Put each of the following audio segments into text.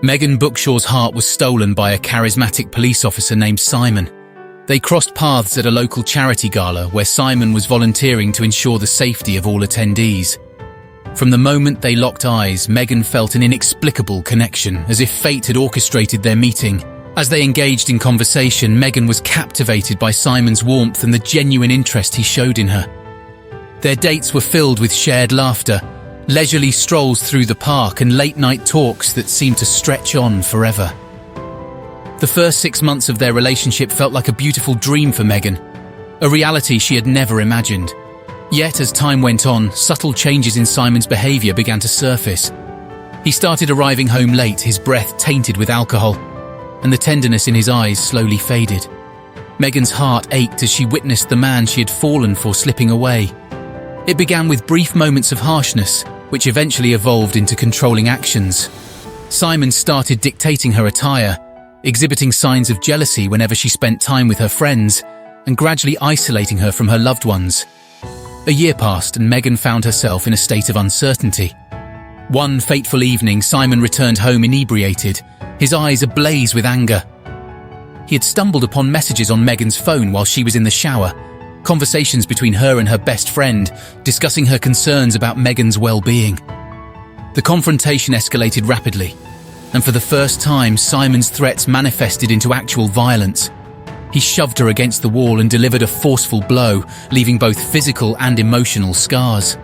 Megan Bookshaw's heart was stolen by a charismatic police officer named Simon. They crossed paths at a local charity gala where Simon was volunteering to ensure the safety of all attendees. From the moment they locked eyes, Megan felt an inexplicable connection, as if fate had orchestrated their meeting. As they engaged in conversation, Megan was captivated by Simon's warmth and the genuine interest he showed in her. Their dates were filled with shared laughter, leisurely strolls through the park and late-night talks that seemed to stretch on forever. The first 6 months of their relationship felt like a beautiful dream for Megan, a reality she had never imagined. Yet, as time went on, subtle changes in Simon's behaviour began to surface. He started arriving home late, his breath tainted with alcohol, and the tenderness in his eyes slowly faded. Megan's heart ached as she witnessed the man she had fallen for slipping away. It began with brief moments of harshness, which eventually evolved into controlling actions. Simon started dictating her attire, exhibiting signs of jealousy whenever she spent time with her friends, and gradually isolating her from her loved ones. A year passed and Megan found herself in a state of uncertainty. One fateful evening, Simon returned home inebriated, his eyes ablaze with anger. He had stumbled upon messages on Megan's phone while she was in the shower, conversations between her and her best friend, discussing her concerns about Megan's well-being. The confrontation escalated rapidly, and for the first time, Simon's threats manifested into actual violence. He shoved her against the wall and delivered a forceful blow, leaving both physical and emotional scars.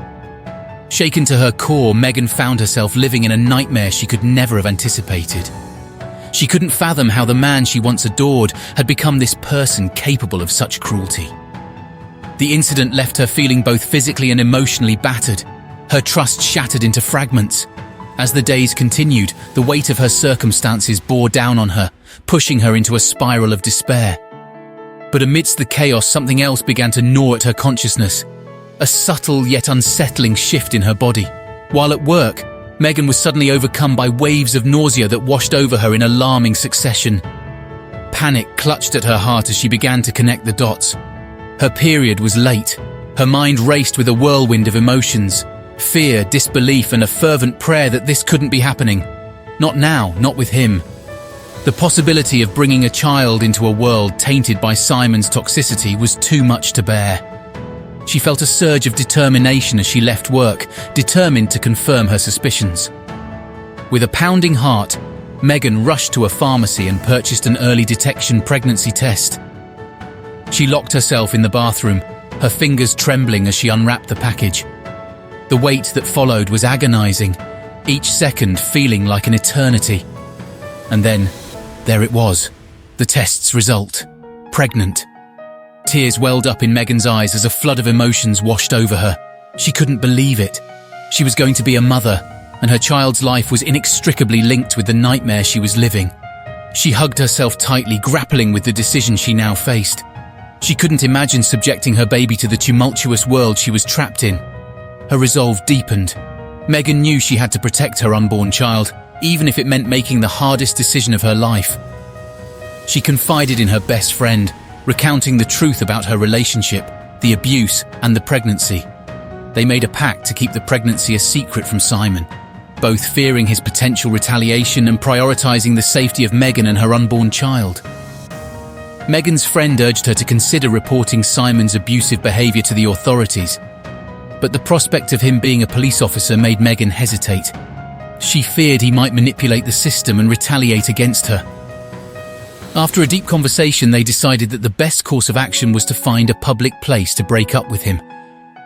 Shaken to her core, Megan found herself living in a nightmare she could never have anticipated. She couldn't fathom how the man she once adored had become this person capable of such cruelty. The incident left her feeling both physically and emotionally battered, her trust shattered into fragments. As the days continued, the weight of her circumstances bore down on her, pushing her into a spiral of despair. But amidst the chaos, something else began to gnaw at her consciousness, a subtle yet unsettling shift in her body. While at work, Megan was suddenly overcome by waves of nausea that washed over her in alarming succession. Panic clutched at her heart as she began to connect the dots. Her period was late. Her mind raced with a whirlwind of emotions, fear, disbelief, and a fervent prayer that this couldn't be happening. Not now, not with him. The possibility of bringing a child into a world tainted by Simon's toxicity was too much to bear. She felt a surge of determination as she left work, determined to confirm her suspicions. With a pounding heart, Megan rushed to a pharmacy and purchased an early detection pregnancy test. She locked herself in the bathroom, her fingers trembling as she unwrapped the package. The wait that followed was agonizing, each second feeling like an eternity. And then, there it was, the test's result. Pregnant. Tears welled up in Megan's eyes as a flood of emotions washed over her. She couldn't believe it. She was going to be a mother, and her child's life was inextricably linked with the nightmare she was living. She hugged herself tightly, grappling with the decision she now faced. She couldn't imagine subjecting her baby to the tumultuous world she was trapped in. Her resolve deepened. Megan knew she had to protect her unborn child, even if it meant making the hardest decision of her life. She confided in her best friend, recounting the truth about her relationship, the abuse, and the pregnancy. They made a pact to keep the pregnancy a secret from Simon, both fearing his potential retaliation and prioritizing the safety of Megan and her unborn child. Megan's friend urged her to consider reporting Simon's abusive behavior to the authorities, but the prospect of him being a police officer made Megan hesitate. She feared he might manipulate the system and retaliate against her. After a deep conversation, they decided that the best course of action was to find a public place to break up with him,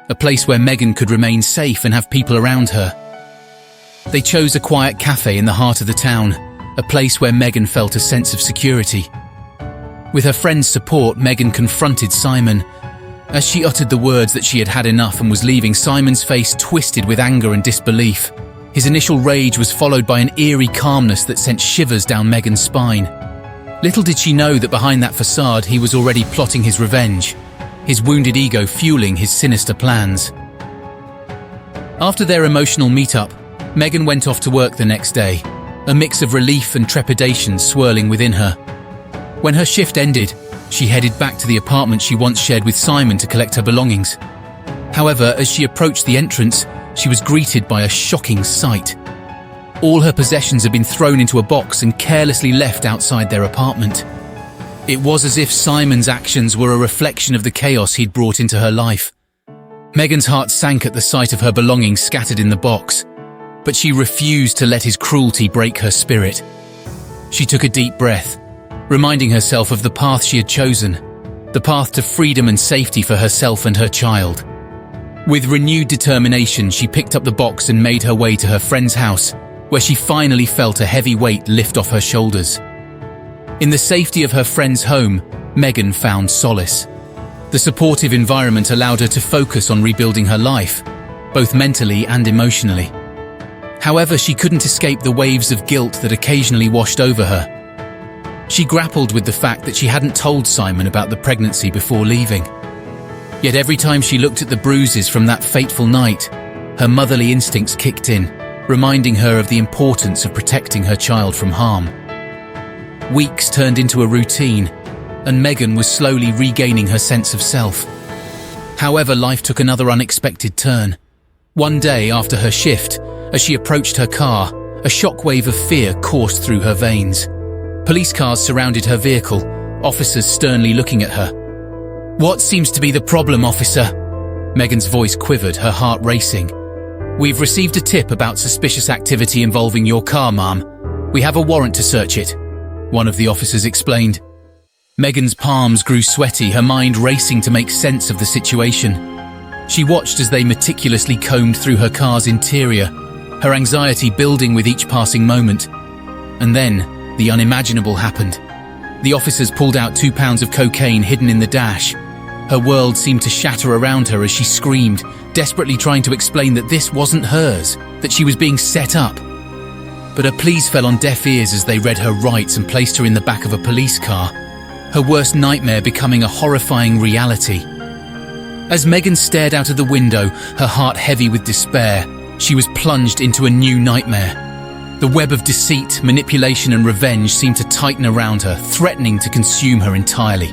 a place where Megan could remain safe and have people around her. They chose a quiet cafe in the heart of the town, a place where Megan felt a sense of security. With her friend's support, Megan confronted Simon. As she uttered the words that she had had enough and was leaving, Simon's face twisted with anger and disbelief. His initial rage was followed by an eerie calmness that sent shivers down Megan's spine. Little did she know that behind that facade he was already plotting his revenge, his wounded ego fueling his sinister plans. After their emotional meetup, Megan went off to work the next day, a mix of relief and trepidation swirling within her. When her shift ended, she headed back to the apartment she once shared with Simon to collect her belongings. However, as she approached the entrance, she was greeted by a shocking sight. All her possessions had been thrown into a box and carelessly left outside their apartment. It was as if Simon's actions were a reflection of the chaos he'd brought into her life. Megan's heart sank at the sight of her belongings scattered in the box, but she refused to let his cruelty break her spirit. She took a deep breath, reminding herself of the path she had chosen, the path to freedom and safety for herself and her child. With renewed determination, she picked up the box and made her way to her friend's house, where she finally felt a heavy weight lift off her shoulders. In the safety of her friend's home, Megan found solace. The supportive environment allowed her to focus on rebuilding her life, both mentally and emotionally. However, she couldn't escape the waves of guilt that occasionally washed over her. She grappled with the fact that she hadn't told Simon about the pregnancy before leaving. Yet every time she looked at the bruises from that fateful night, her motherly instincts kicked in, reminding her of the importance of protecting her child from harm. Weeks turned into a routine, and Megan was slowly regaining her sense of self. However, life took another unexpected turn. One day after her shift, as she approached her car, a shockwave of fear coursed through her veins. Police cars surrounded her vehicle, officers sternly looking at her. "What seems to be the problem, officer?" Megan's voice quivered, her heart racing. "We've received a tip about suspicious activity involving your car, ma'am. We have a warrant to search it," one of the officers explained. Megan's palms grew sweaty, her mind racing to make sense of the situation. She watched as they meticulously combed through her car's interior, her anxiety building with each passing moment. And then, the unimaginable happened. The officers pulled out 2 pounds of cocaine hidden in the dash. Her world seemed to shatter around her as she screamed, desperately trying to explain that this wasn't hers, that she was being set up. But her pleas fell on deaf ears as they read her rights and placed her in the back of a police car, her worst nightmare becoming a horrifying reality. As Megan stared out of the window, her heart heavy with despair, she was plunged into a new nightmare. The web of deceit, manipulation and revenge seemed to tighten around her, threatening to consume her entirely.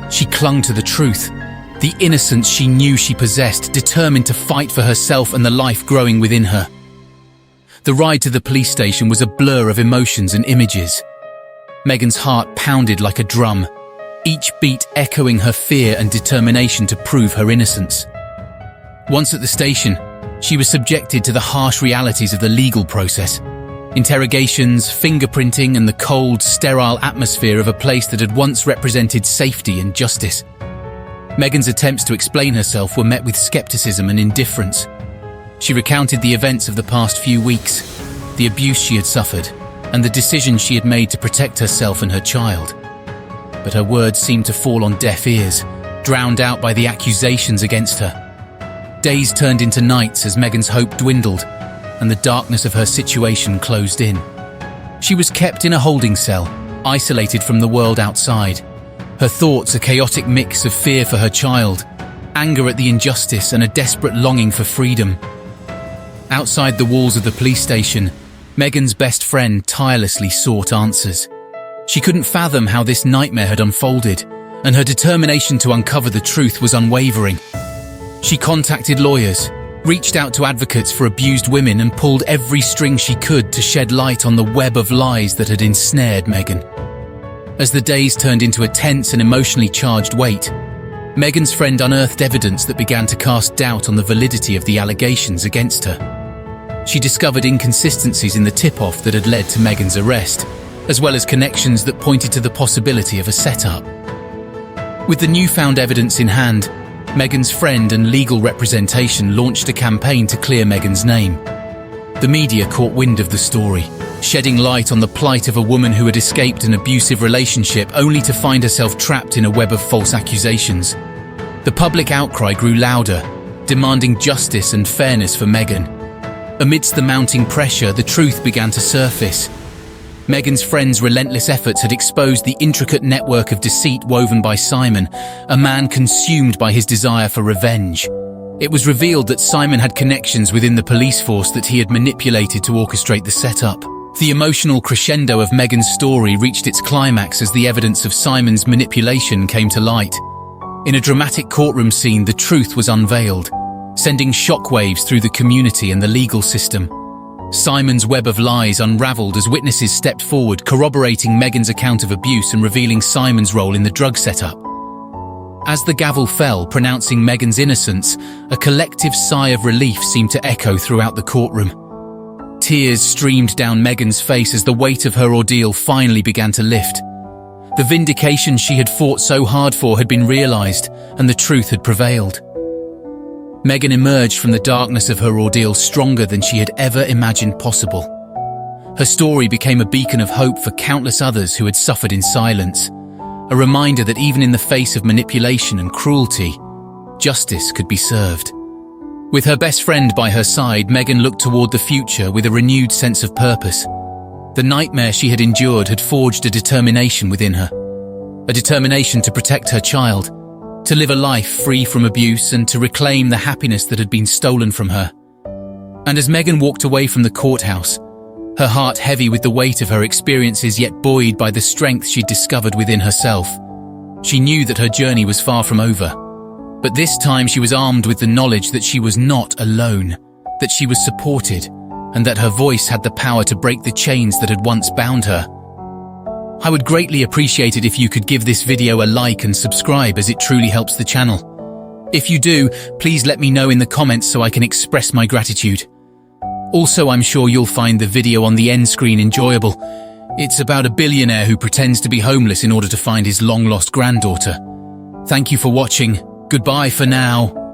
She clung to the truth, the innocence she knew she possessed, determined to fight for herself and the life growing within her. The ride to the police station was a blur of emotions and images. Megan's heart pounded like a drum, each beat echoing her fear and determination to prove her innocence. Once at the station, she was subjected to the harsh realities of the legal process. Interrogations, fingerprinting, and the cold, sterile atmosphere of a place that had once represented safety and justice. Megan's attempts to explain herself were met with skepticism and indifference. She recounted the events of the past few weeks, the abuse she had suffered, and the decisions she had made to protect herself and her child. But her words seemed to fall on deaf ears, drowned out by the accusations against her. Days turned into nights as Megan's hope dwindled, and the darkness of her situation closed in. She was kept in a holding cell, isolated from the world outside. Her thoughts a chaotic mix of fear for her child, anger at the injustice, and a desperate longing for freedom. Outside the walls of the police station, Megan's best friend tirelessly sought answers. She couldn't fathom how this nightmare had unfolded, and her determination to uncover the truth was unwavering. She contacted lawyers, reached out to advocates for abused women, and pulled every string she could to shed light on the web of lies that had ensnared Megan. As the days turned into a tense and emotionally charged wait, Megan's friend unearthed evidence that began to cast doubt on the validity of the allegations against her. She discovered inconsistencies in the tip-off that had led to Megan's arrest, as well as connections that pointed to the possibility of a setup. With the newfound evidence in hand, Megan's friend and legal representation launched a campaign to clear Megan's name. The media caught wind of the story, shedding light on the plight of a woman who had escaped an abusive relationship only to find herself trapped in a web of false accusations. The public outcry grew louder, demanding justice and fairness for Megan. Amidst the mounting pressure, the truth began to surface. Megan's friend's relentless efforts had exposed the intricate network of deceit woven by Simon, a man consumed by his desire for revenge. It was revealed that Simon had connections within the police force that he had manipulated to orchestrate the setup. The emotional crescendo of Megan's story reached its climax as the evidence of Simon's manipulation came to light. In a dramatic courtroom scene, the truth was unveiled, sending shockwaves through the community and the legal system. Simon's web of lies unraveled as witnesses stepped forward, corroborating Megan's account of abuse and revealing Simon's role in the drug setup. As the gavel fell, pronouncing Megan's innocence, a collective sigh of relief seemed to echo throughout the courtroom. Tears streamed down Megan's face as the weight of her ordeal finally began to lift. The vindication she had fought so hard for had been realized, and the truth had prevailed. Megan emerged from the darkness of her ordeal stronger than she had ever imagined possible. Her story became a beacon of hope for countless others who had suffered in silence, a reminder that even in the face of manipulation and cruelty, justice could be served. With her best friend by her side, Megan looked toward the future with a renewed sense of purpose. The nightmare she had endured had forged a determination within her. A determination to protect her child, to live a life free from abuse and to reclaim the happiness that had been stolen from her. And as Megan walked away from the courthouse, her heart heavy with the weight of her experiences yet buoyed by the strength she'd discovered within herself, she knew that her journey was far from over. But this time she was armed with the knowledge that she was not alone, that she was supported, and that her voice had the power to break the chains that had once bound her. I would greatly appreciate it if you could give this video a like and subscribe, as it truly helps the channel. If you do, please let me know in the comments so I can express my gratitude. Also, I'm sure you'll find the video on the end screen enjoyable. It's about a billionaire who pretends to be homeless in order to find his long-lost granddaughter. Thank you for watching. Goodbye for now.